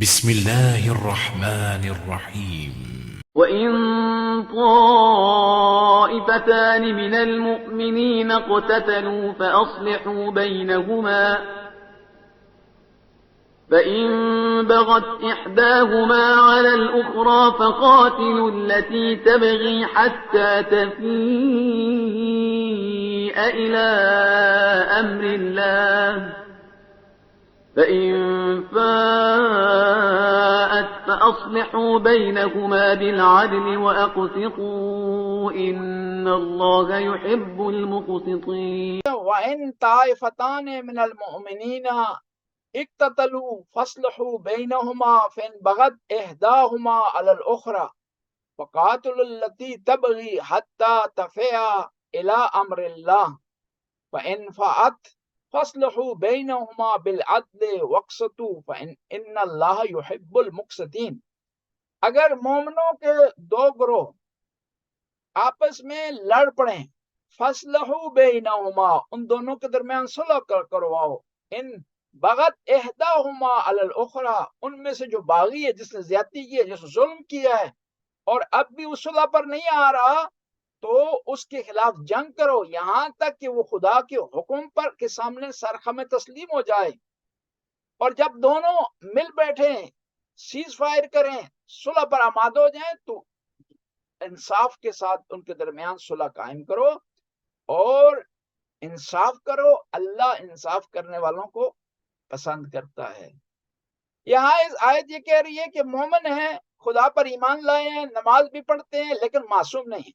بسم الله الرحمن الرحيم. وإن طائفتان من المؤمنين اقتتلوا فأصلحوا بينهما فإن بغت إحداهما على الأخرى فقاتلوا التي تبغي حتى تفيء إلى أمر الله فإن فاءت فأصلحوا بينهما بالعدل وأقسطوا إن الله يحب المقسطين. وَإِن طَائِفَتَانِ مِنَ الْمُؤْمِنِينَ اقْتَتَلُوا فَاصْلِحُوا بَيْنَهُمَا فَإِن بَغَتْ إِحْدَاهُمَا عَلَى الْأُخْرَى فَقَاتِلُوا الَّتِي تَبْغِي حَتَّى تَفِيءَ إِلَى أَمْرِ اللَّهِ فَإِن فَاءَتْ فَاصْلِحُوا بَيْنَهُمَا بِالْعَدْلِ وَاقْسِطُوا إِنَّ اللَّهَ يُحِبُّ الْمُقْسِطِينَ۔ اگر مومنوں کے دو گروہ آپس میں لڑ پڑیں، فَاصْلِحُوا بَيْنَهُمَا ان دونوں کے درمیان صلح کرواؤ، ان بغت احداہما علی الاخری ان میں سے جو باغی ہے، جس نے زیادتی کی ہے، جس نے ظلم کیا ہے اور اب بھی اس صلح پر نہیں آ رہا، تو اس کے خلاف جنگ کرو یہاں تک کہ وہ خدا کے حکم پر کے سامنے سرخم تسلیم ہو جائے۔ اور جب دونوں مل بیٹھیں، سیز فائر کریں، صلح پر آمادہ ہو جائیں، تو انصاف کے ساتھ ان کے درمیان صلح قائم کرو اور انصاف کرو، اللہ انصاف کرنے والوں کو پسند کرتا ہے۔ یہاں اس آیت یہ کہہ رہی ہے کہ مومن ہیں، خدا پر ایمان لائے ہیں، نماز بھی پڑھتے ہیں، لیکن معصوم نہیں ہیں،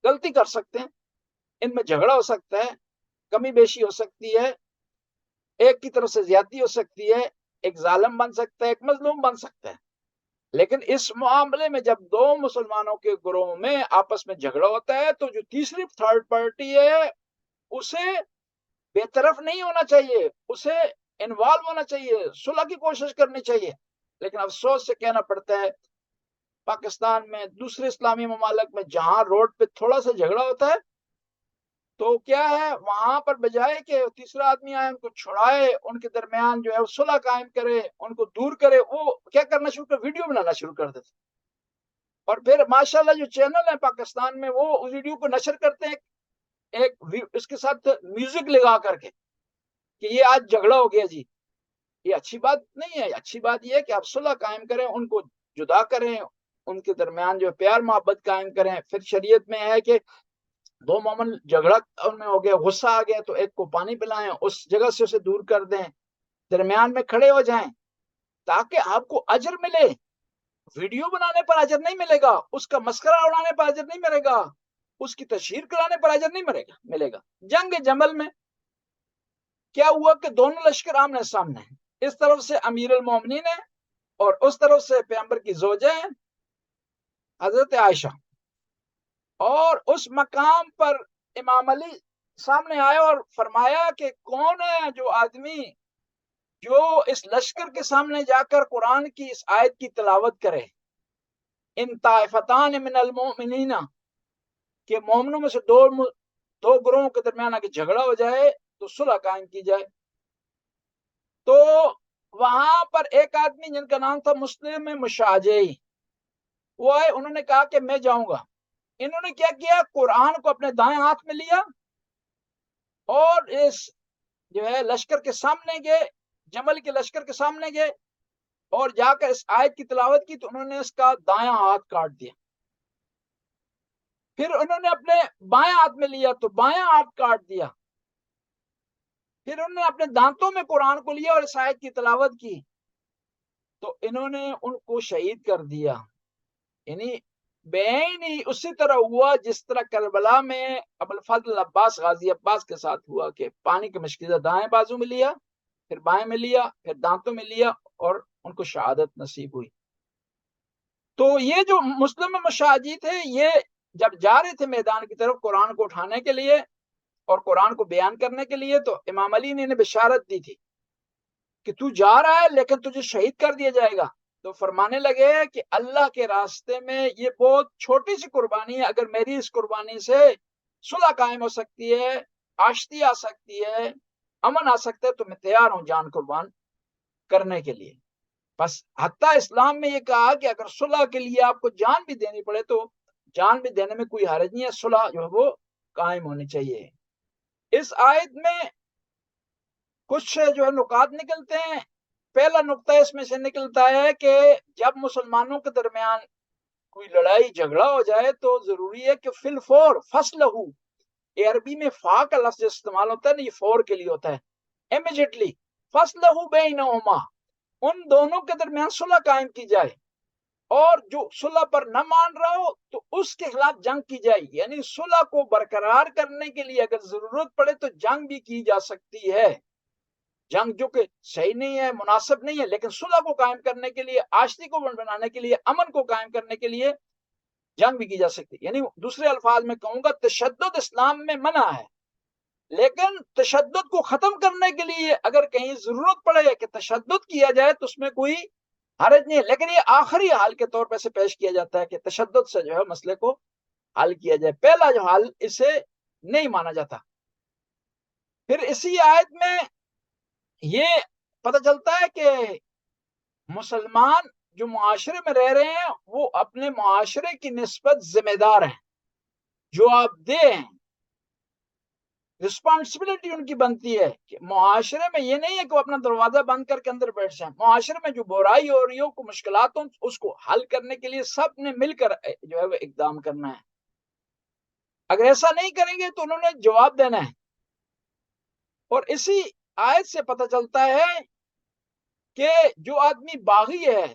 غلطی کر سکتے ہیں، ان میں جھگڑا ہو سکتا ہے، کمی بیشی ہو سکتی ہے، ایک کی طرف سے زیادتی ہو سکتی ہے، ایک ظالم بن سکتا ہے، ایک مظلوم بن سکتا ہے۔ لیکن اس معاملے میں جب دو مسلمانوں کے گروہ میں آپس میں جھگڑا ہوتا ہے تو جو تیسری تھرڈ پارٹی ہے اسے بے طرف نہیں ہونا چاہیے، اسے انوالو ہونا چاہیے، صلح کی کوشش کرنی چاہیے۔ لیکن افسوس سے کہنا پڑتا ہے پاکستان میں، دوسرے اسلامی ممالک میں، جہاں روڈ پہ تھوڑا سا جھگڑا ہوتا ہے تو کیا ہے، وہاں پر بجائے کہ تیسرا آدمی آئے ان کو چھڑائے، ان کے درمیان جو ہے وہ صلح قائم کرے، ان کو دور کرے، وہ کیا کرنا شروع کر، ویڈیو بنانا شروع کر دیتے، اور پھر ماشاءاللہ جو چینل ہیں پاکستان میں وہ اس ویڈیو کو نشر کرتے ہیں ایک اس کے ساتھ میوزک لگا کر کے کہ یہ آج جھگڑا ہو گیا جی۔ یہ اچھی بات نہیں ہے، اچھی بات یہ ہے کہ آپ صلح قائم کریں، ان کو جدا کریں، ان کے درمیان جو پیار محبت قائم کریں۔ پھر شریعت میں ہے کہ دو مومن جھگڑا ان میں ہو گیا، غصہ آ گیا تو ایک کو پانی پلائیں، اس جگہ سے اسے دور کر دیں، درمیان میں کھڑے ہو جائیں تاکہ آپ کو اجر ملے۔ ویڈیو بنانے پر اجر نہیں ملے گا، اس کا مسخرہ اڑانے پر اجر نہیں ملے گا، اس کی تشہیر کرانے پر اجر نہیں ملے گا۔ جنگ جمل میں کیا ہوا کہ دونوں لشکر آمنے سامنے ہیں، اس طرف سے امیر المومنین ہے اور اس طرف سے پیغمبر کی زوجہ ہیں حضرت عائشہ، اور اس مقام پر امام علی سامنے آئے اور فرمایا کہ کون ہے جو آدمی جو اس لشکر کے سامنے جا کر قرآن کی اس آیت کی تلاوت کرے، ان طائفتان من المؤمنین، کہ مومنوں میں سے دو گروہوں کے درمیان اگر جھگڑا ہو جائے تو صلح قائم کی جائے۔ تو وہاں پر ایک آدمی جن کا نام تھا مسلم مشاجعی، وہ آئے، انہوں نے کہا کہ میں جاؤں گا۔ انہوں نے کیا کیا، قرآن کو اپنے دائیں ہاتھ میں لیا اور اس جو ہے لشکر کے سامنے گئے، جمل کے لشکر کے سامنے گئے اور جا کر اس آیت کی تلاوت کی، تو انہوں نے اس کا دایاں ہاتھ کاٹ دیا۔ پھر انہوں نے اپنے بائیں ہاتھ میں لیا تو بایاں ہاتھ کاٹ دیا۔ پھر انہوں نے اپنے دانتوں میں قرآن کو لیا اور اس آیت کی تلاوت کی تو انہوں نے ان کو شہید کر دیا۔ یعنی بین ہی اسی طرح ہوا جس طرح کربلا میں ابوالفضل عباس غازی عباس کے ساتھ ہوا کہ پانی کا مشکیزہ دائیں بازو میں لیا، پھر بائیں میں لیا، پھر دانتوں میں لیا اور ان کو شہادت نصیب ہوئی۔ تو یہ جو مسلم مشاجی تھے، یہ جب جا رہے تھے میدان کی طرف قرآن کو اٹھانے کے لیے اور قرآن کو بیان کرنے کے لیے، تو امام علی نے انہیں بشارت دی تھی کہ تو جا رہا ہے لیکن تجھے شہید کر دیا جائے گا۔ تو فرمانے لگے کہ اللہ کے راستے میں یہ بہت چھوٹی سی قربانی ہے، اگر میری اس قربانی سے صلح قائم ہو سکتی ہے، آشتی آ سکتی ہے، امن آ سکتا ہے، تو میں تیار ہوں جان قربان کرنے کے لیے۔ بس حتیٰ اسلام میں یہ کہا کہ اگر صلح کے لیے آپ کو جان بھی دینی پڑے تو جان بھی دینے میں کوئی حرج نہیں ہے، صلح جو ہے وہ قائم ہونی چاہیے۔ اس آیت میں کچھ جو ہے نکات نکلتے ہیں۔ پہلا نقطہ اس میں سے نکلتا ہے کہ جب مسلمانوں کے درمیان کوئی لڑائی جھگڑا ہو جائے تو ضروری ہے کہ فی الفور فصلہ، یہ عربی میں فا کا لفظ استعمال ہوتا ہے نا، یہ فور کے لیے ہوتا ہے، امیجیٹلی فصلہ بینہما، ان دونوں کے درمیان صلح قائم کی جائے، اور جو صلح پر نہ مان رہا ہو تو اس کے خلاف جنگ کی جائے۔ یعنی صلح کو برقرار کرنے کے لیے اگر ضرورت پڑے تو جنگ بھی کی جا سکتی ہے، جنگ جو کہ صحیح نہیں ہے، مناسب نہیں ہے، لیکن صلح کو قائم کرنے کے لیے، آشتی کو بنانے کے لیے، امن کو قائم کرنے کے لیے جنگ بھی کی جا سکتی ہے۔ یعنی دوسرے الفاظ میں کہوں گا، تشدد اسلام میں منع ہے، لیکن تشدد کو ختم کرنے کے لیے اگر کہیں ضرورت پڑے کہ تشدد کیا جائے تو اس میں کوئی حرج نہیں ہے، لیکن یہ آخری حال کے طور پر سے پیش کیا جاتا ہے کہ تشدد سے جو ہے مسئلے کو حل کیا جائے، پہلا جو حل اسے نہیں مانا جاتا۔ پھر اسی آیت میں یہ پتہ چلتا ہے کہ مسلمان جو معاشرے میں رہ رہے ہیں وہ اپنے معاشرے کی نسبت ذمہ دار ہیں، جواب دہ ہیں، رسپانسبلٹی ان کی بنتی ہے کہ معاشرے میں یہ نہیں ہے کہ وہ اپنا دروازہ بند کر کے اندر بیٹھ جائیں، معاشرے میں جو برائی ہو رہی ہو، کو مشکلات ہوں، اس کو حل کرنے کے لیے سب نے مل کر جو ہے وہ اقدام کرنا ہے۔ اگر ایسا نہیں کریں گے تو انہوں نے جواب دینا ہے۔ اور اسی آیت سے پتہ چلتا ہے کہ جو آدمی باغی ہے،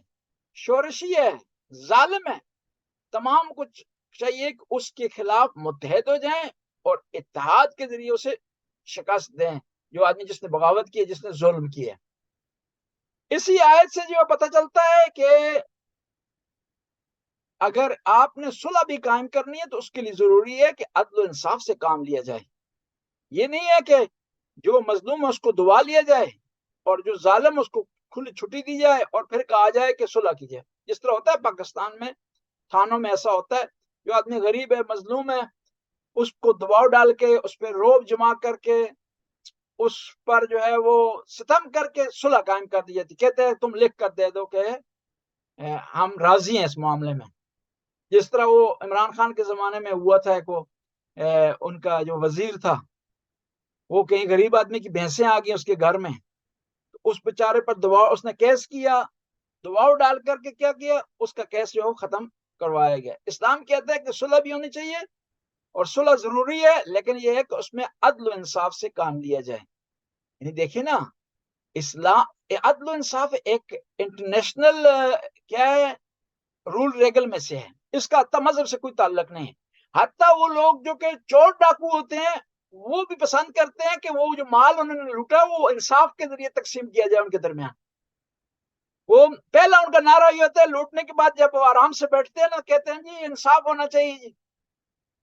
شورشی ہے، ظالم ہے، تمام کچھ چاہیے کہ اس کے خلاف متحد ہو جائیں اور اتحاد کے ذریعے اسے شکست دیں، جو آدمی جس نے بغاوت کی ہے، جس نے ظلم کیا ہے۔ اسی آیت سے جو پتہ چلتا ہے کہ اگر آپ نے صلح بھی قائم کرنی ہے تو اس کے لیے ضروری ہے کہ عدل و انصاف سے کام لیا جائے۔ یہ نہیں ہے کہ جو مظلوم ہے اس کو دبا لیا جائے اور جو ظالم اس کو کھلی چھٹی دی جائے اور پھر کہا جائے کہ صلح کی جائے، جس طرح ہوتا ہے پاکستان میں، تھانوں میں ایسا ہوتا ہے، جو آدمی غریب ہے، مظلوم ہے، اس کو دباؤ ڈال کے، اس پہ روب جمع کر کے، اس پر جو ہے وہ ستم کر کے صلح قائم کر دی جاتی، کہتے ہیں تم لکھ کر دے دو کہ ہم راضی ہیں اس معاملے میں۔ جس طرح وہ عمران خان کے زمانے میں ہوا تھا، ان کا جو وزیر تھا، وہ کہیں غریب آدمی کی بھینسیں آ گئی اس کے گھر میں، تو اس بیچارے پر دباؤ، اس نے کیس کیا، دباؤ ڈال کر کے کیا کیا، اس کا کیس جو ہے ختم کروایا گیا۔ اسلام کہتا ہے کہ صلح بھی ہونی چاہیے اور صلح ضروری ہے، لیکن یہ ہے کہ اس میں عدل و انصاف سے کام لیا جائے۔ یعنی دیکھیں نا، اسلام عدل و انصاف ایک انٹرنیشنل کیا ہے، رول ریگل میں سے ہے، اس کا حتیٰ مذہب سے کوئی تعلق نہیں ہے۔ حتیٰ وہ لوگ جو کہ چور ڈاکو ہوتے ہیں وہ بھی پسند کرتے ہیں کہ وہ جو مال انہوں نے لوٹا وہ انصاف کے ذریعے تقسیم کیا جائے ان کے درمیان۔ وہ پہلا ان کا نعرہ یہ ہوتا ہے، لوٹنے کے بعد جب وہ آرام سے بیٹھتے ہیں نا، کہتے ہیں جی انصاف ہونا چاہیے جی،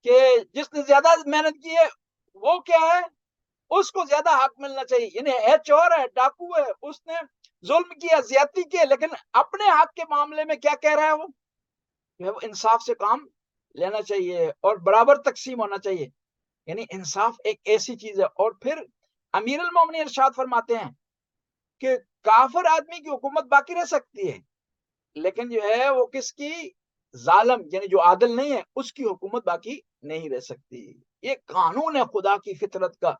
کہ جس نے زیادہ محنت کی ہے وہ کیا ہے، اس کو زیادہ حق ملنا چاہیے۔ یعنی ہے چور ہے، ڈاکو ہے، اس نے ظلم کیا، زیادتی کی، لیکن اپنے حق کے معاملے میں کیا کہہ رہا ہے، وہ انصاف سے کام لینا چاہیے اور برابر تقسیم ہونا چاہیے۔ یعنی انصاف ایک ایسی چیز ہے۔ اور پھر امیر المومنین ارشاد فرماتے ہیں کہ کافر آدمی کی حکومت باقی رہ سکتی ہے، لیکن جو ہے وہ کس کی، ظالم یعنی جو عادل نہیں ہے اس کی حکومت باقی نہیں رہ سکتی۔ یہ قانون ہے خدا کی فطرت کا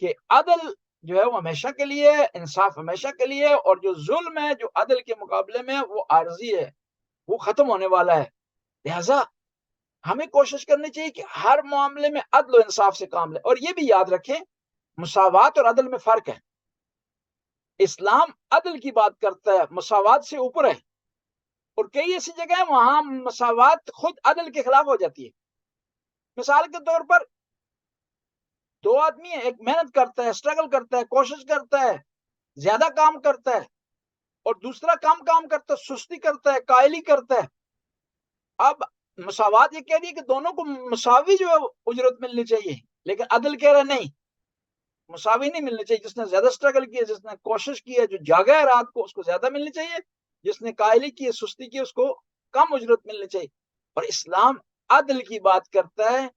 کہ عدل جو ہے وہ ہمیشہ کے لیے، انصاف ہمیشہ کے لیے، اور جو ظلم ہے جو عدل کے مقابلے میں وہ عارضی ہے، وہ ختم ہونے والا ہے۔ لہذا ہمیں کوشش کرنی چاہیے کہ ہر معاملے میں عدل و انصاف سے کام لیں۔ اور یہ بھی یاد رکھیں، مساوات اور عدل میں فرق ہے۔ اسلام عدل کی بات کرتا ہے، مساوات سے اوپر ہے، اور کئی ایسی جگہ ہیں وہاں مساوات خود عدل کے خلاف ہو جاتی ہے۔ مثال کے طور پر دو آدمی ہیں، ایک محنت کرتا ہے، اسٹرگل کرتا ہے، کوشش کرتا ہے، زیادہ کام کرتا ہے، اور دوسرا کام کرتا ہے، سستی کرتا ہے، کائلی کرتا ہے۔ اب مساوات یہ کہہ رہی ہے کہ دونوں کو مساوی جو ہے اجرت ملنی چاہیے، لیکن عدل کہہ رہا نہیں، مساوی نہیں ملنی چاہیے۔ جس نے زیادہ اسٹرگل کی ہے، جس نے کوشش کی ہے، جو جاگا ہے رات کو، اس کو زیادہ ملنی چاہیے، جس نے قائلی کی ہے، سستی کی، اس کو کم اجرت ملنی چاہیے۔ اور اسلام عدل کی بات کرتا ہے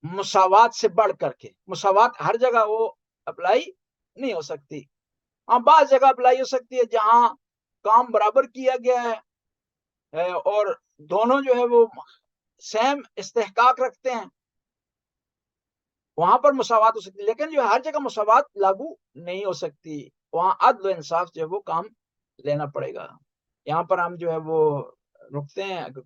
مساوات سے بڑھ کر کے۔ مساوات ہر جگہ وہ اپلائی نہیں ہو سکتی، ہاں بعض جگہ اپلائی ہو سکتی ہے جہاں کام برابر کیا گیا ہے اور دونوں جو ہے وہ سیم استحقاق رکھتے ہیں، وہاں پر مساوات ہو سکتی ہے۔ لیکن جو ہر جگہ مساوات لاگو نہیں ہو سکتی، وہاں عدل و انصاف جو ہے وہ کام لینا پڑے گا۔ یہاں پر ہم جو ہے وہ رکتے ہیں، اگر